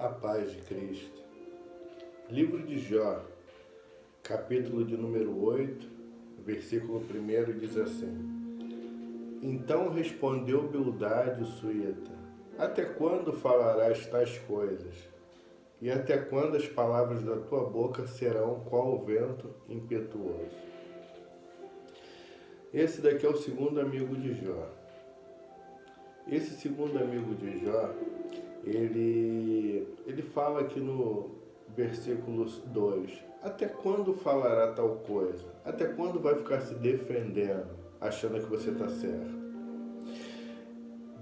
A paz de Cristo. Livro de Jó, capítulo de número 8, versículo 1 diz assim: Então respondeu Bildade o suíta: Até quando falarás tais coisas? E até quando as palavras da tua boca serão qual o vento impetuoso? Esse daqui é o segundo amigo de Jó. Esse segundo amigo de Jó, ele fala aqui no versículo 2: Até quando falará tal coisa? Até quando vai ficar se defendendo, achando que você está certo?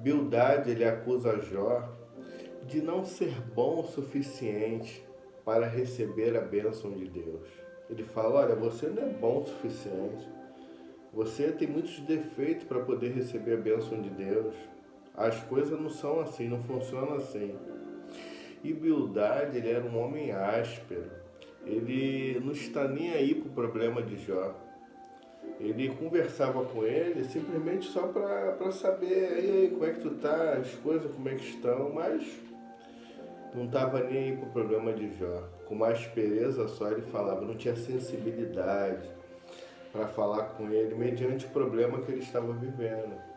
Bildade, ele acusa Jó de não ser bom o suficiente para receber a bênção de Deus. Ele fala: olha, você não é bom o suficiente. Você tem muitos defeitos para poder receber a bênção de Deus. As coisas não são assim, não funcionam assim. E Bildade, ele era um homem áspero. Ele não está nem aí para o problema de Jó. Ele conversava com ele simplesmente só para saber, e aí, como é que tu tá, as coisas como é que estão, mas não estava nem aí para o problema de Jó. Com uma aspereza só ele falava, não tinha sensibilidade para falar com ele mediante o problema que ele estava vivendo.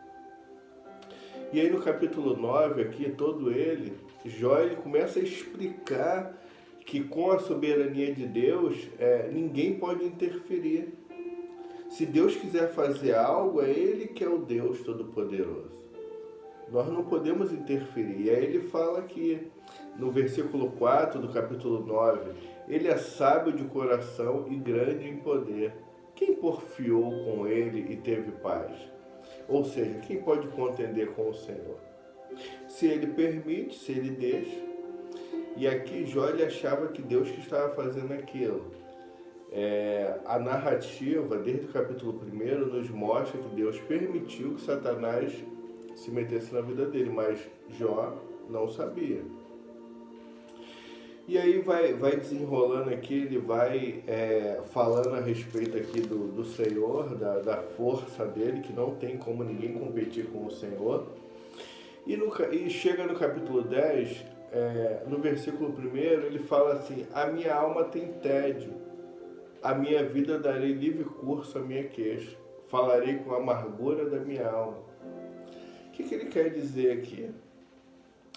E aí no capítulo 9 aqui, todo ele, Jó, ele começa a explicar que com a soberania de Deus, ninguém pode interferir. Se Deus quiser fazer algo, é Ele que é o Deus Todo-Poderoso. Nós não podemos interferir. E aí ele fala que no versículo 4 do capítulo 9, ele é sábio de coração e grande em poder. Quem porfiou com ele e teve paz? Ou seja, quem pode contender com o Senhor? Se ele permite, se ele deixa. E aqui Jó, ele achava que Deus que estava fazendo aquilo. A narrativa, desde o capítulo 1, nos mostra que Deus permitiu que Satanás se metesse na vida dele, mas Jó não sabia. E aí vai desenrolando aqui, ele vai falando a respeito aqui do Senhor, da força dele, que não tem como ninguém competir com o Senhor. E chega no capítulo 10, no versículo 1, ele fala assim: a minha alma tem tédio, a minha vida darei livre curso à minha queixa, falarei com a amargura da minha alma. O que ele quer dizer aqui?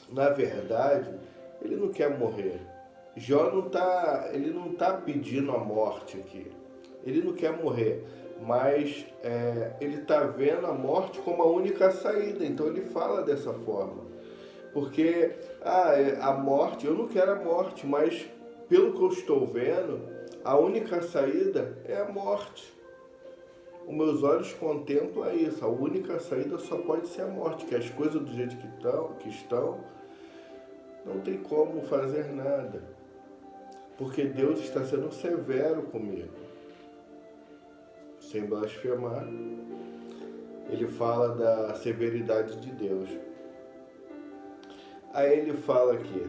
Na verdade, ele não quer morrer. Jó não está pedindo a morte aqui. Ele não quer morrer, mas ele está vendo a morte como a única saída. Então ele fala dessa forma. Porque a morte, eu não quero a morte, mas pelo que eu estou vendo, a única saída é a morte. Os meus olhos contemplam isso. A única saída só pode ser a morte, que as coisas do jeito que estão, não tem como fazer nada. Porque Deus está sendo severo comigo. Sem blasfemar, ele fala da severidade de Deus. Aí ele fala aqui,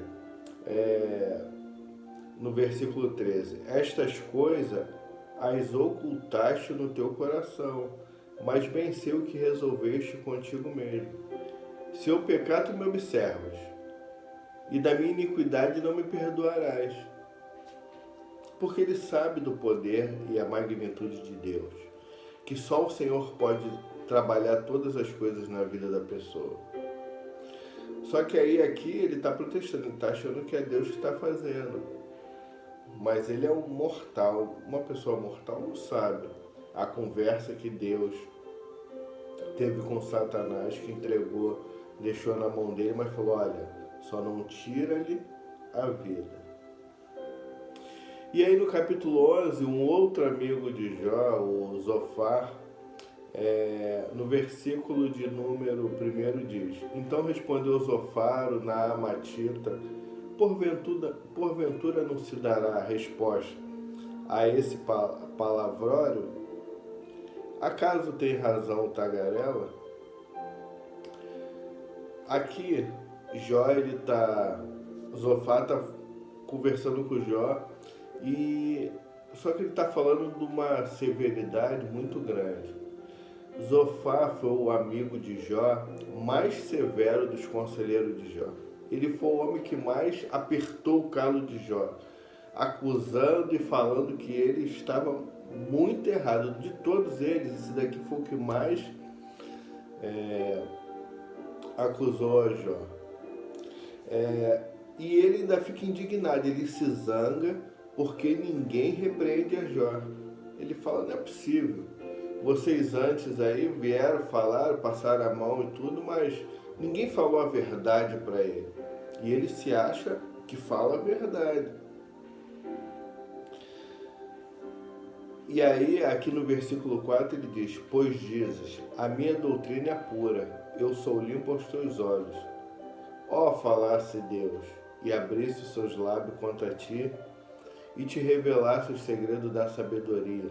no versículo 13: Estas coisas as ocultaste no teu coração, mas bem sei o que resolveste contigo mesmo. Se eu pecar, tu me observas, e da minha iniquidade não me perdoarás. Porque ele sabe do poder e a magnitude de Deus, que só o Senhor pode trabalhar todas as coisas na vida da pessoa. Só que aí aqui ele está protestando, ele está achando que é Deus que está fazendo. Mas ele é um mortal, uma pessoa mortal não sabe a conversa que Deus teve com Satanás, que entregou, deixou na mão dele, mas falou: olha, só não tira-lhe a vida. E aí no capítulo 11, um outro amigo de Jó, o Zofar, no versículo de número 1 diz: Então respondeu Zofar, o Naamatita: porventura não se dará resposta a esse palavrório? Acaso tem razão o tagarela? Aqui, Zofar está conversando com Jó, só que ele está falando de uma severidade muito grande. Zofar foi o amigo de Jó mais severo dos conselheiros de Jó. ele foi o homem que mais apertou o calo de Jó, acusando e falando que ele estava muito errado. De todos eles, esse daqui foi o que mais acusou a Jó. E ele ainda fica indignado, ele se zanga porque ninguém repreende a Jó. Ele fala, não é possível. Vocês antes aí vieram, falaram, passaram a mão e tudo, mas ninguém falou a verdade para ele. E ele se acha que fala a verdade. E aí, aqui no versículo 4, ele diz, pois dizes, a minha doutrina é pura, eu sou limpo aos teus olhos. Ó, falasse Deus, e abrisse os seus lábios contra ti, e te revelasse o segredo da sabedoria.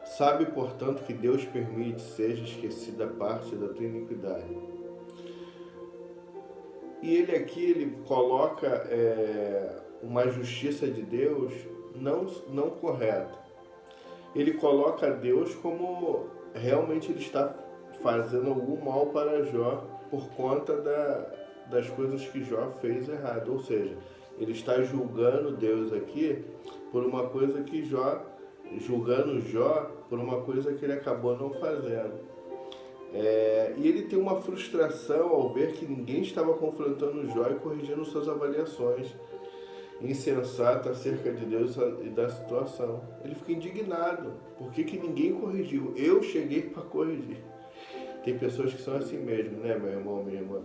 Sabe, portanto, que Deus permite seja esquecida a parte da tua iniquidade. E ele aqui, ele coloca uma justiça de Deus não correta. Ele coloca Deus como realmente ele está fazendo algum mal para Jó por conta das coisas que Jó fez errado. Ou seja, ele está julgando Deus aqui por uma coisa que julgando Jó por uma coisa que ele acabou não fazendo. E ele tem uma frustração ao ver que ninguém estava confrontando Jó e corrigindo suas avaliações insensatas acerca de Deus e da situação. Ele fica indignado. Por que ninguém corrigiu? Eu cheguei para corrigir. Tem pessoas que são assim mesmo, né, meu irmão, minha irmã?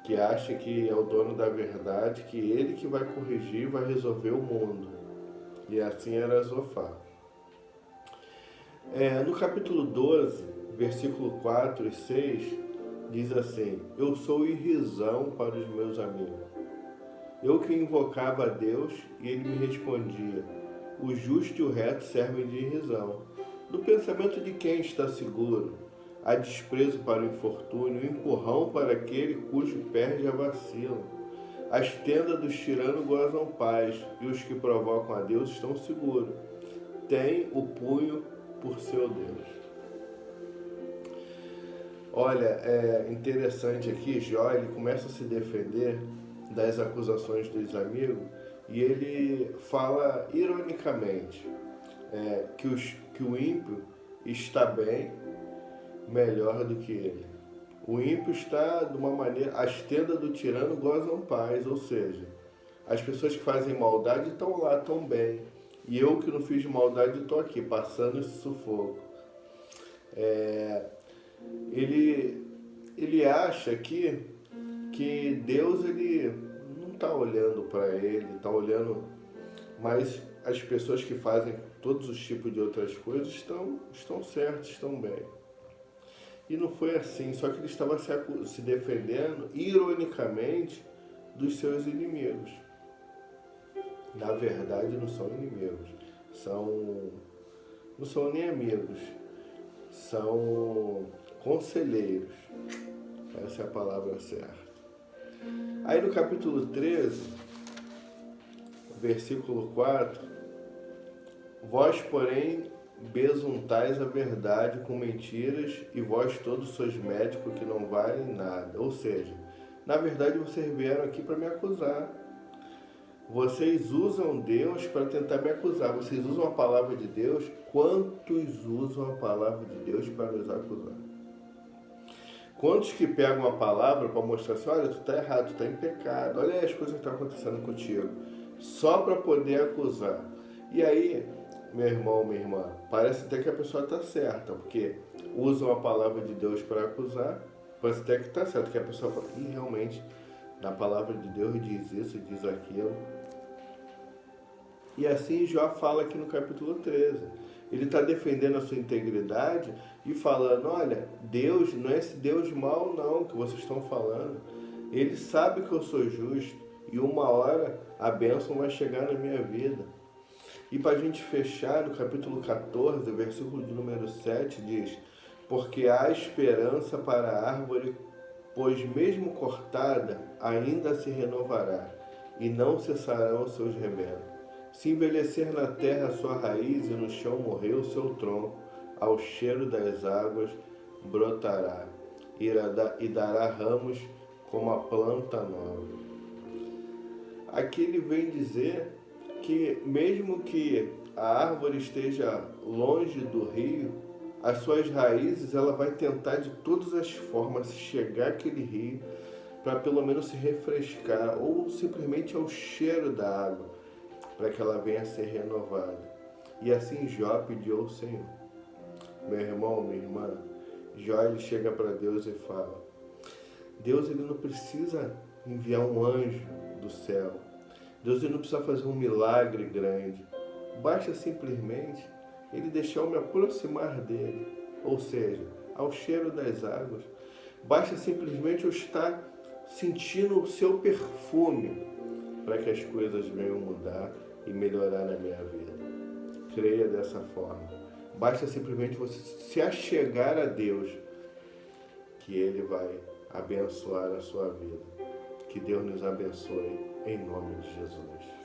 Que acha que é o dono da verdade, que ele que vai corrigir, vai resolver o mundo. E assim era Zofar. No capítulo 12, versículo 4 e 6, diz assim, eu sou irrisão para os meus amigos. Eu que invocava a Deus e ele me respondia, o justo e o reto servem de irrisão. Do pensamento de quem está seguro, há desprezo para o infortúnio, empurrão para aquele cujo pé já vacila. As tendas dos tiranos gozam paz, e os que provocam a Deus estão seguros. Tem o punho por seu Deus. Olha, é interessante aqui, Jó, ele começa a se defender das acusações dos amigos, e ele fala ironicamente que o ímpio está bem, melhor do que ele. O ímpio está de uma maneira, as tendas do tirano gozam paz, ou seja, as pessoas que fazem maldade estão lá, estão bem, e eu que não fiz maldade estou aqui, passando esse sufoco. Ele acha que Deus ele não está olhando para ele, está olhando, mas as pessoas que fazem todos os tipos de outras coisas estão certas, estão bem. E não foi assim, só que ele estava se defendendo, ironicamente, dos seus inimigos. Na verdade, não são inimigos, não são nem amigos, são conselheiros. Essa é a palavra certa. Aí no capítulo 13, versículo 4, vós, porém, besuntais a verdade com mentiras, e vós todos sois médicos que não valem nada. Ou seja, na verdade vocês vieram aqui para me acusar. Vocês usam Deus para tentar me acusar. Vocês usam a palavra de Deus. Quantos usam a palavra de Deus para nos acusar? Quantos que pegam a palavra para mostrar assim, olha, tu está errado, tu está em pecado, olha aí as coisas que estão acontecendo contigo, só para poder acusar. E aí, meu irmão, minha irmã, parece até que a pessoa está certa, porque usam a palavra de Deus para acusar, parece até que está certo, que a pessoa fala, realmente, na palavra de Deus diz isso, diz aquilo. E assim Jó fala aqui no capítulo 13. Ele está defendendo a sua integridade e falando, olha, Deus não é esse Deus mau não que vocês estão falando. Ele sabe que eu sou justo e uma hora a bênção vai chegar na minha vida. E para a gente fechar, no capítulo 14, versículo de número 7, diz, porque há esperança para a árvore, pois mesmo cortada, ainda se renovará, e não cessarão os seus remendos. Se envelhecer na terra a sua raiz e no chão morrer o seu tronco, ao cheiro das águas brotará e dará ramos como a planta nova. Aqui ele vem dizer que mesmo que a árvore esteja longe do rio, as suas raízes ela vai tentar de todas as formas chegar àquele rio para pelo menos se refrescar ou simplesmente ao cheiro da água, para que ela venha a ser renovada. E assim Jó pediu ao Senhor. Meu irmão, minha irmã, Jó ele chega para Deus e fala: Deus ele não precisa enviar um anjo do céu. Deus ele não precisa fazer um milagre grande. Basta simplesmente ele deixar eu me aproximar dele, ou seja, ao cheiro das águas. Basta simplesmente eu estar sentindo o seu perfume para que as coisas venham mudar e melhorar na minha vida. Creia dessa forma. Basta simplesmente você se achegar a Deus, que Ele vai abençoar a sua vida. Que Deus nos abençoe em nome de Jesus.